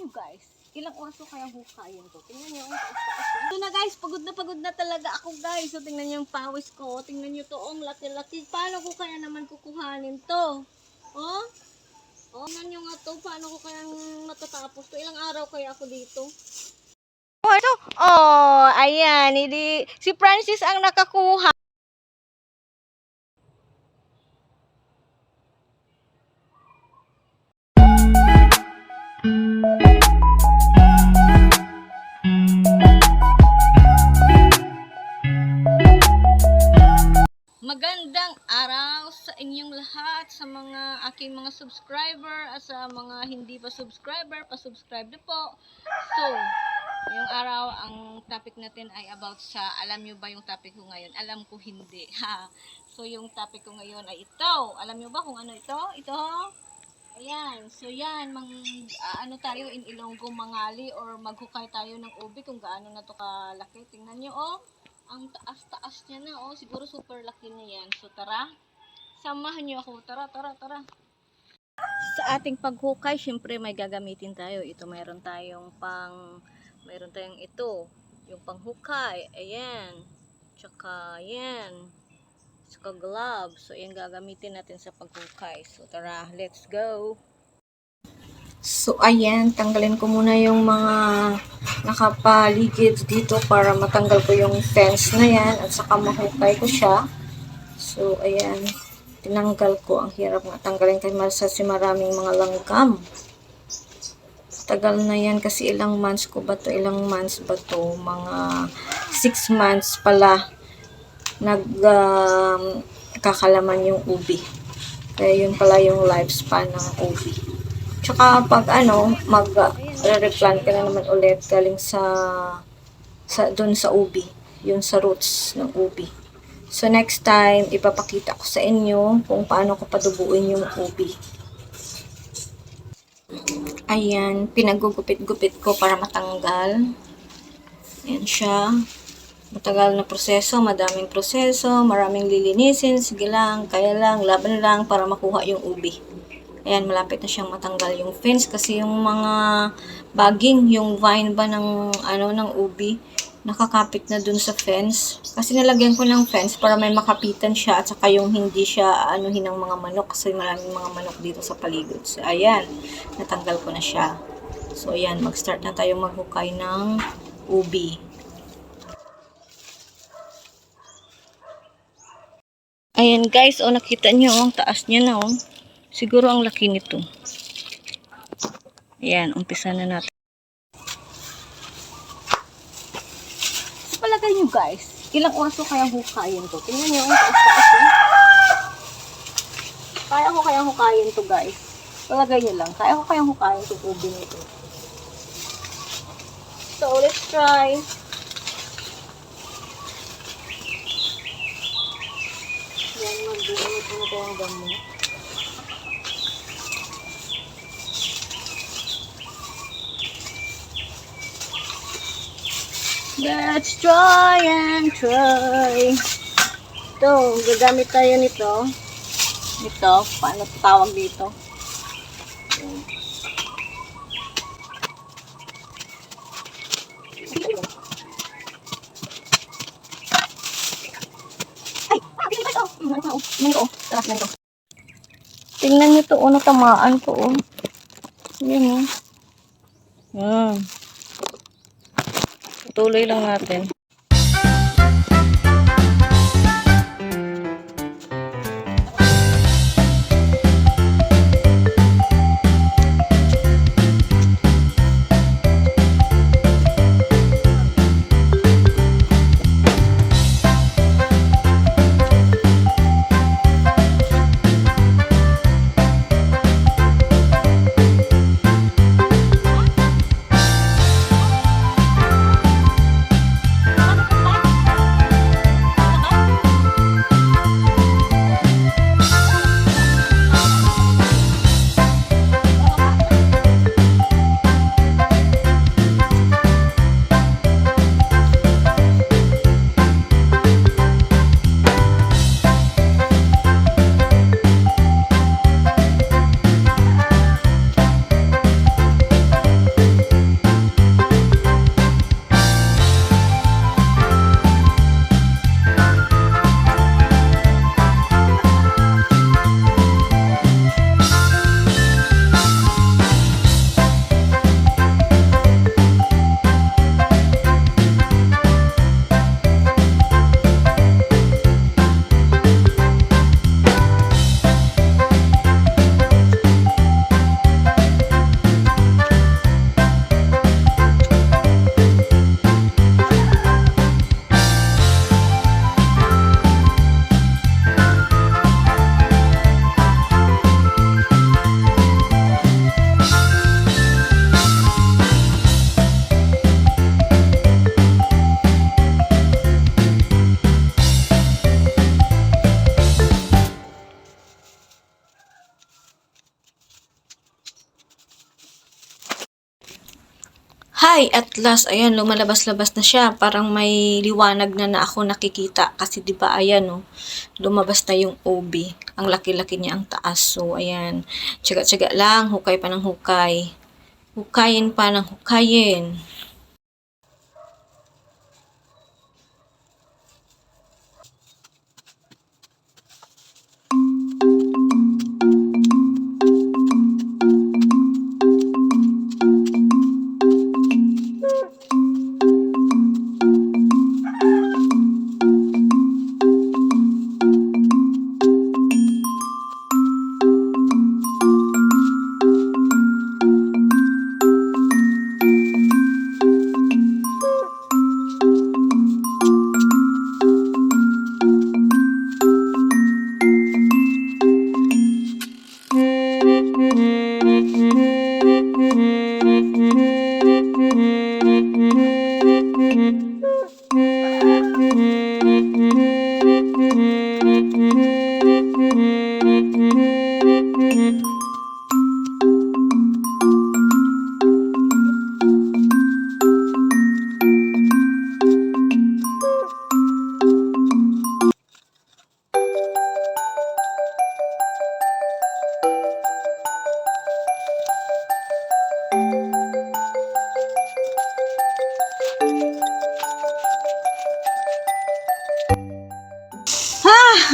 nyo guys, ilang oras ko kayang hukayin to. Tingnan nyo, ang taas-taas ko. Ito na guys, pagod na talaga ako guys. So tingnan nyo yung pawis ko. Tingnan nyo to, ang laki-laki. Paano ko kaya naman kukuhanin to? Oh? Oh, tingnan nyo nga to, paano ko kayang matatapos to? Ilang araw kaya ako dito? Oh, ito. Oh, ayan. Si Francis ang nakakuha. Magandang araw sa inyong lahat, sa mga aking mga subscriber at sa mga hindi pa subscriber, pa-subscribe na po. So, ngayong araw ang topic natin ay about sa, alam nyo ba yung topic ko ngayon? Alam ko hindi. Ha. So, yung topic ko ngayon ay ito. Alam nyo ba kung ano ito? Ito. Ayan. So, yan. Ano tayo in Ilonggo, mangali or maghukay tayo ng ubi kung gaano na to kalaki. Tingnan nyo, oh. Ang taas-taas niya na, oh. Siguro super laki na yan. So, tara. Samahan niyo ako. Tara. Sa ating paghukay, syempre may gagamitin tayo. Ito, mayroon tayong ito. Yung panghukay. Ayan. Tsaka, ayan. Tsaka gloves. So, yan gagamitin natin sa paghukay. So, tara. Let's go. So, ayan, tanggalin ko muna yung mga nakapaligid dito para matanggal ko yung fence na yan at saka mahukay ko siya. So, ayan, tinanggal ko. Ang hirap nga tanggalin kasi maraming mga langgam. Tagal na yan kasi ilang months ba to? Mga 6 months pala kakalaman yung ubi. Kaya yun pala yung lifespan ng ubi. Tsaka pag mag-replant ka na naman ulit galing dun sa ubi, yung sa roots ng ubi. So next time, ipapakita ko sa inyo kung paano ko padubuin yung ubi. Ayan, pinagugupit-gupit ko para matanggal. Ayan siya. Matagal na proseso, madaming proseso, maraming lilinisin. Sige lang, kaya lang, laban lang para makuha yung ubi. Ayan, malapit na siyang matanggal yung fence kasi yung mga baging, yung vine ba ng ubi, nakakapit na dun sa fence. Kasi nalagyan ko ng fence para may makapitan siya at saka yung hindi siya anuhin ng mga manok kasi maraming mga manok dito sa paligid. So, ayan, natanggal ko na siya. So, ayan, mag-start na tayo maghukay ng ubi. Ayan guys, oh, nakita nyo, ang taas niya na, oh. Siguro ang laki nito. Ayan, umpisa na natin. So, palagay nyo guys, ilang oras ko kayang hukayin to? Tingnan nyo, ang taas-taas ko. Kaya ko kayang hukayin to guys. Palagay nyo lang, kaya ko kayang hukayin to ubi nito. So, let's try. Yan, mag-dumit mo ito ang gamot. Let's try and try. Ito, gagamit tayo nito. Ito, paano tawag dito? Ay, ito. Mango. Tingnan nyo ito, natamaan ko. Yan, tuloy lang natin. Hi, at last, ayan, lumalabas-labas na siya. Parang may liwanag na ako nakikita. Kasi di ba ayan, oh, lumabas na yung OB. Ang laki-laki niya ang taas. So, ayan, tsaga-tsaga lang, hukay pa ng hukay. Hukayin pa ng hukayin.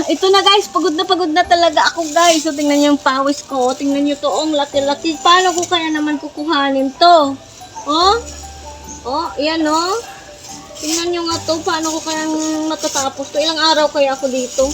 Ito na guys, pagod na talaga ako guys. So tingnan niyo yung pawis ko. Tingnan niyo to, ang laki-laki. Paano ko kaya naman kukuhanin to? Oh? Oh, ayan oh. Tingnan niyo nga to, paano ko kaya matatapos to? Ilang araw kaya ako dito?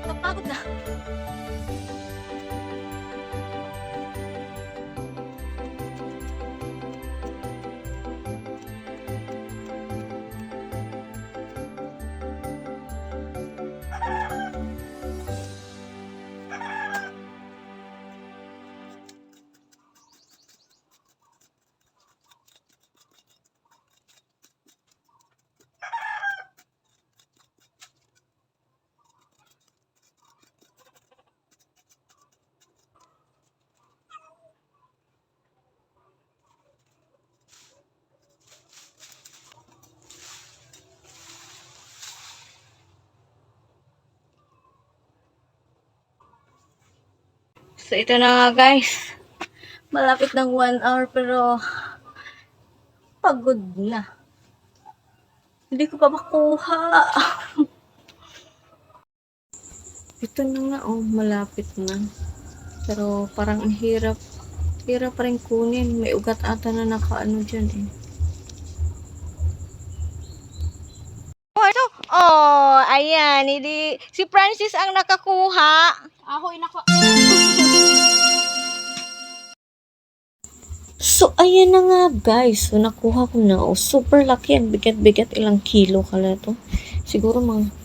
Napagod na. So, ito na nga guys. Malapit ng 1 hour pero pagod na. Hindi ko pa makuha. Ito na nga oh, malapit na. Pero parang ang hirap. Hirap pa rin kunin. May ugat ata na nakaano dyan eh. Oh, ayan. Hindi, si Francis ang nakakuha. Ako inako. So, ayan na nga guys. So, nakuha ko na. Oh, super laki. Ang bigat-bigat. Ilang kilo kala to. Siguro mga